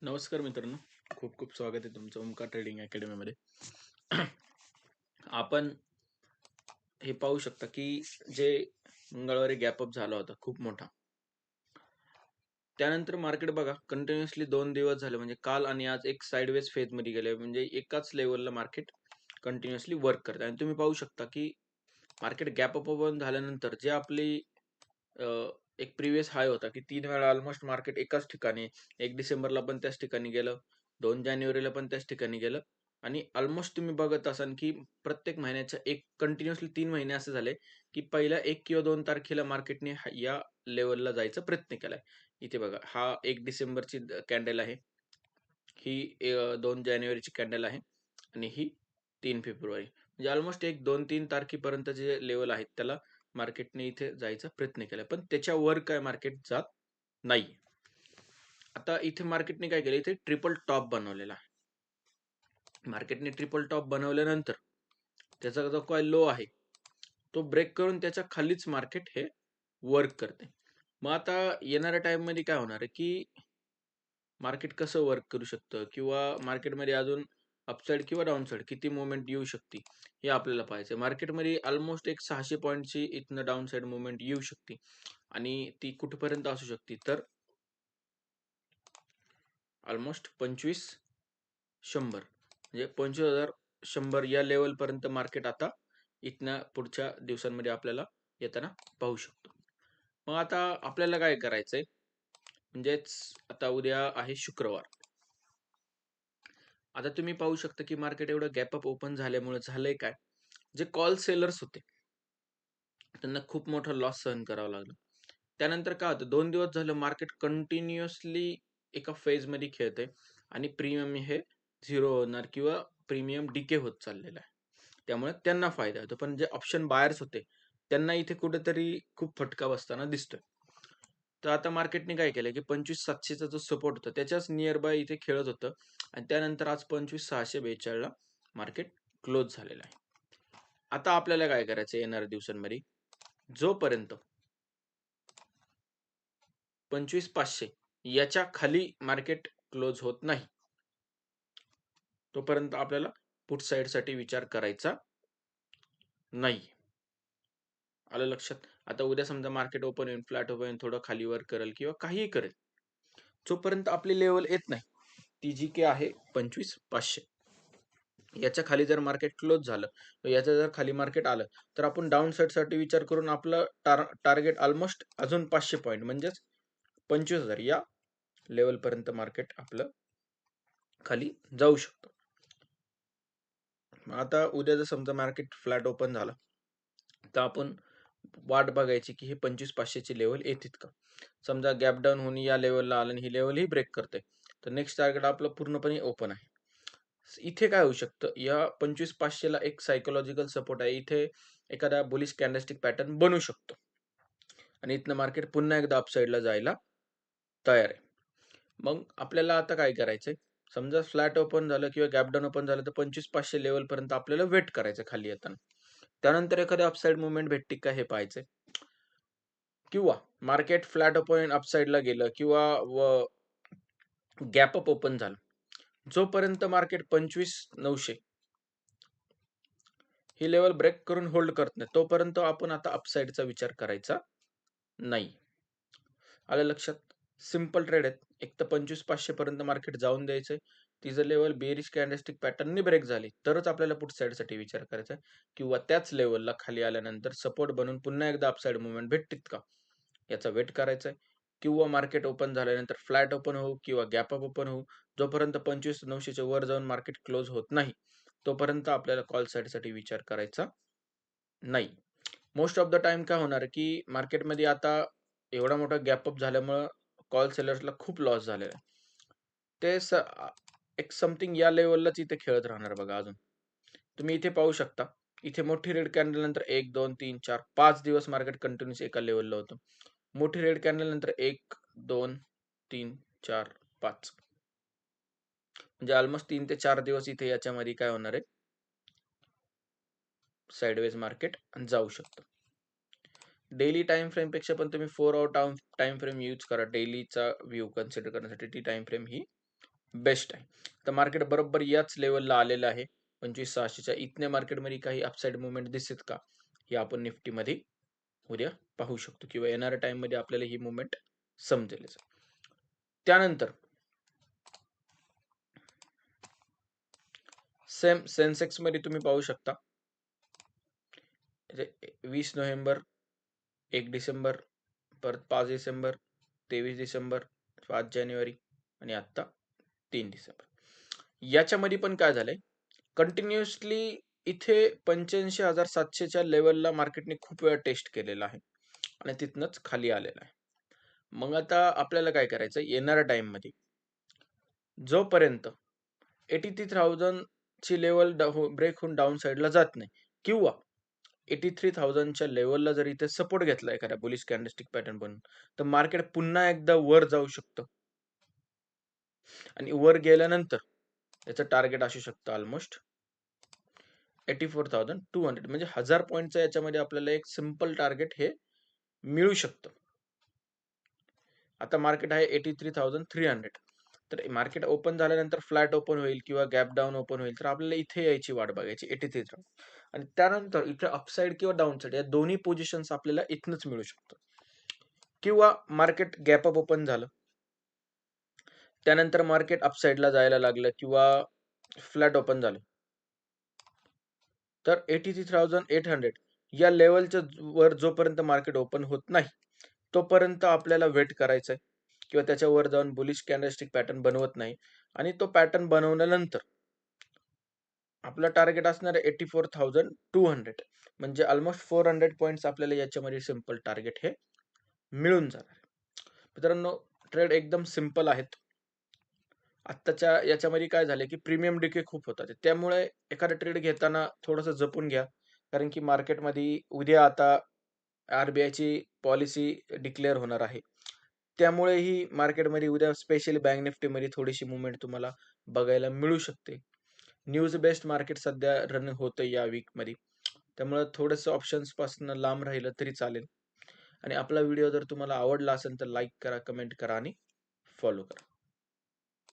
नमस्कार मित्रांनो. खूप खूप स्वागत आहे तुमचं ओमकार ट्रेडिंग अकॅडमीमध्ये. आपण हे पाहू शकता की जे मंगळवारी गॅपअप झाला होता खूप मोठा. त्यानंतर मार्केट बघा कंटिन्युअसली 2 दिवस झाले, म्हणजे काल आणि आज एक साइडवेज फेजमध्ये गेले, म्हणजे एकाच लेवलला मार्केट कंटिन्युअसली वर्क करत आहे. आणि तुम्ही पाहू शकता की मार्केट गॅपअप ओपन झाल्यानंतर जे आपली अ, एक प्रिव्हियस हाय होता की 3 वेळा ऑलमोस्ट मार्केट एकाच ठिकाणी, 1 डिसेंबरला पण त्याच ठिकाणी गेलं, 2 जानेवारीला पण त्याच ठिकाणी गेलं. आणि ऑलमोस्ट तुम्ही बघत असाल की प्रत्येक महिन्याच्या एक कंटिन्युअसली 3 महिने असे झाले की पहिल्या 1 किंवा 2 तारखेला मार्केटने या लेवलला जायचा प्रयत्न केलाय. इथे बघा, हा 1 डिसेंबरची कॅन्डल आहे, ही 2 जानेवारीची कॅन्डल आहे, आणि ही 3 फेब्रुवारी. म्हणजे ऑलमोस्ट एक 2-3 तारखेपर्यंत जे लेवल आहेत त्याला मार्केटने इथे जायचा प्रयत्न केला, पण त्याच्यावर काय मार्केट जात नाही. आता इथे मार्केटने काय केलं, इथे ट्रिपल टॉप बनवलेला आहे. मार्केटने ट्रिपल टॉप बनवल्यानंतर त्याचा जो काय लो आहे तो ब्रेक करून त्याच्या खालीच मार्केट हे वर्क करते. मग आता येणाऱ्या टाइम मध्ये काय होणार आहे की मार्केट कसं वर्क करू शकतं, किंवा मार्केटमध्ये अजून अपसाईड किंवा डाऊनसाईड किती मुवमेंट येऊ शकते हे आपल्याला पाहायचं आहे. मार्केटमध्ये ऑलमोस्ट एक 600 पॉईंटची इथनं डाऊनसाईड मुवमेंट येऊ शकते, आणि ती कुठपर्यंत असू शकते तर ऑलमोस्ट 25,100, म्हणजे 25,100 या लेवलपर्यंत मार्केट आता इथनं पुढच्या दिवसांमध्ये आपल्याला येताना पाहू शकतो. मग आता आपल्याला काय करायचंय, म्हणजेच आता उद्या आहे शुक्रवार. आता तुम्ही पाहू शकता की मार्केट एवढं गॅपअप ओपन झाल्यामुळे झालंय काय, जे कॉल सेलर्स होते त्यांना खूप मोठा लॉस सहन करावा लागला. त्यानंतर काय होतं, 2 दिवस झालं मार्केट कंटिन्युअसली एका फेजमध्ये खेळतंय, आणि प्रीमियम हे झिरो होणार किंवा प्रीमियम डिके होत चाललेला आहे. त्यामुळे त्यांना फायदा होतो, पण जे ऑप्शन बायर्स होते त्यांना इथे कुठेतरी खूप फटका बसताना दिसतोय. तर आता मार्केटने काय केलं की 25,700चा जो सपोर्ट होता त्याच्याच नियर बाय इथे खेळत होतं, आणि त्यानंतर आज 25,642 ला मार्केट क्लोज झालेलं आहे. आता आपल्याला काय करायचं येणाऱ्या दिवसांमध्ये, जोपर्यंत 25,500 याच्या खाली मार्केट क्लोज होत नाही तोपर्यंत आपल्याला पुट साइड साठी विचार करायचा नाही. आलं लक्षात? आता उद्या समजा मार्केट ओपन होईल, फ्लॅट ओपन होईल, थोडं खाली वर करेल किंवा काहीही करेल, जोपर्यंत आपली लेवल येत नाही, ती जी काही आहे 25,500, याच्या खाली जर मार्केट क्लोज झालं, याच्या जर खाली मार्केट आलं, तर आपण डाऊन साइड साठी विचार करून आपलं टार्गेट ऑलमोस्ट अजून 500 पॉईंट, म्हणजेच 25,000 या लेवल पर्यंत मार्केट आपलं खाली जाऊ शकतं. आता उद्या जर समजा मार्केट फ्लॅट ओपन झालं, तर आपण वाट बघायची की हे 25,500 ची लेवल येतात का. समजा गॅप डाऊन होऊन या लेवलला आलं आणि ही लेवल ही ब्रेक करते, तर नेक्स्ट टार्गेट आपलं पूर्णपणे ओपन आहे. इथे काय होऊ शकतं, या 25,500 ला एक सायकोलॉजिकल सपोर्ट आहे, इथे एखादा बुलिश कॅन्डलस्टिक पॅटर्न बनू शकतो, आणि इथनं मार्केट पुन्हा एकदा अपसाईडला जायला तयार आहे. मग आपल्याला आता काय करायचंय, समजा फ्लॅट ओपन झालं किंवा गॅप डाऊन ओपन झालं, तर 25,500 लेवल पर्यंत आपल्याला वेट करायचं खाली येताना. त्यानंतर एखादी अपसाईड मुवमेंट भेटते का हे पाहायचंय, किंवा मार्केट फ्लॅट ओपन अपसाईडला गेलं किंवा गॅप अप ओपन झालं, जोपर्यंत मार्केट 25,900 ही लेवल ब्रेक करून होल्ड करत नाही, तोपर्यंत आपण आता अपसाईडचा विचार करायचा नाही. आलं लक्षात? सिंपल ट्रेड आहेत. एक तर 25,500 पर्यंत मार्केट जाऊन द्यायचंय. ती जर लेवल बेरिश कॅन्डलस्टिक पॅटर्नने ब्रेक झाली, तरच आपल्याला पुट साइडसाठी विचार करायचा आहे, किंवा त्याच लेवलला खाली आल्यानंतर सपोर्ट बनून पुन्हा एकदा अपसाईड मूव्हमेंट भेटतील का, याचा वेट करायचा आहे. किंवा मार्केट ओपन झाल्यानंतर फ्लॅट ओपन होऊ किंवा गॅप अप ओपन होऊ, जोपर्यंत 25,900च्या वर जाऊन मार्केट क्लोज होत नाही, तोपर्यंत आपल्याला कॉल साइडसाठी विचार करायचा नाही. मोस्ट ऑफ द टाईम काय होणार आहे, की मार्केटमध्ये आता एवढा मोठा गॅप अप झाल्यामुळं कॉल सेलर्सला खूप लॉस झालेला आहे. ते एक समथिंग या लेव्हललाच इथे खेळत राहणार बघा अजून. तुम्ही इथे पाहू शकता. इथे मोठी रेड कॅन्डल नंतर 1, 2, 3, 4, 5 दिवस मार्केट कंटिन्यूअस एका लेव्हलला होतं. मोठी रेड कॅन्डल नंतर 1, 2, 3, 4, 5, म्हणजे ऑलमोस्ट 3 ते 4 दिवस इथे याच्यामध्ये काय होणार आहे, साइडवेज मार्केट जाऊ शकतं. डेली टाइम फ्रेम पेक्षा पण तुम्ही 4 आवर टाइम फ्रेम यूज करा. डेलीचा व्ह्यू कन्सिडर करण्यासाठी ती टाइम फ्रेम ही बेस्ट आहे. तर मार्केट बरोबर याच लेव्हलला आलेलं आहे 25,600च्या. इथल्या मार्केटमध्ये काही अपसाइड मूव्हमेंट दिसत का? हे आपण निफ्टीमध्ये उद्या पाहू शकतो किंवा येणाऱ्या टाईममध्ये आपल्याला ही मूव्हमेंट समजेलच. त्यानंतर सेम सेन्सेक्समध्ये तुम्ही पाहू शकता 20 नोव्हेंबर, 1 डिसेंबर, परत 5 डिसेंबर, 23 डिसेंबर, 5 जानेवारी आणि आत्ता 3 डिसेंबर. याच्यामध्ये पण काय झालंय, कंटिन्युअसली इथे 85,700च्या लेवलला मार्केटने खूप वेळा टेस्ट केलेला आहे आणि तिथनंच खाली आलेला आहे. मग आता आपल्याला काय करायचं, येणाऱ्या टाईममध्ये जोपर्यंत 83,000 ची लेवल ब्रेक होऊन डाऊन साईडला जात नाही किंवा 83,000च्या लेवलला जर इथे सपोर्ट घेतला एखाद्या बुलिश कॅन्डलस्टिक पॅटर्न बनून, तर मार्केट पुन्हा एकदा वर जाऊ शकतं आणि वर गेल्यानंतर त्याचं टार्गेट असू शकतं ऑलमोस्ट 84,200, म्हणजे 1000 पॉईंटचं याच्यामध्ये आपल्याला एक सिंपल टार्गेट हे मिळू शकतं. आता मार्केट आहे 83,300. तर मार्केट ओपन झाल्यानंतर फ्लॅट ओपन होईल किंवा गॅप डाऊन ओपन होईल, तर आपल्याला इथे यायची वाट बघायची 83,000 आणि त्यानंतर इथे अपसाइड किंवा डाऊनसाइड या दोन्ही पोझिशन्स आपल्याला इथनच मिळू शकतं. किंवा मार्केट गॅप अप ओपन झालं, त्यानंतर मार्केट अपसाइडला जायला लागलं किंवा फ्लॅट ओपन झालं, तर 83,800 या लेवलच्या वर जोपर्यंत मार्केट ओपन होत नाही, तोपर्यंत आपल्याला वेट करायचंय किंवा त्याच्यावर जाऊन बुलिश कॅन्डलस्टिक पॅटर्न बनवत नाही आणि तो पॅटर्न बनवल्यानंतर आपलं टार्गेट असणार आहे 84,200, म्हणजे ऑलमोस्ट 400 पॉईंट्स आपल्याला याच्यामध्ये सिंपल टार्गेट हे मिळून जाणार. मित्रांनो, ट्रेड एकदम सिंपल आहेत. आत्ताच्या याच्यामध्ये काय झालंय, की प्रीमियम डिके खूप होतात. त्यामुळे एखादा ट्रेड घेताना थोडंसं जपून घ्या. कारण की मार्केटमध्ये उद्या आता आर-बी-आयची पॉलिसी डिक्लेअर होणार आहे. त्यामुळेही मार्केटमध्ये उद्या स्पेशली बँक निफ्टीमध्ये थोडीशी मूव्हमेंट तुम्हाला बघायला मिळू शकते. न्यूज बेस्ड मार्केट सध्या रन होतं या वीकमध्ये. त्यामुळे थोडंसं ऑप्शन्सपासून लांब राहिलं तरी चालेल. आणि आपला व्हिडिओ जर तुम्हाला आवडला असेल तर लाईक करा, कमेंट करा आणि फॉलो करा.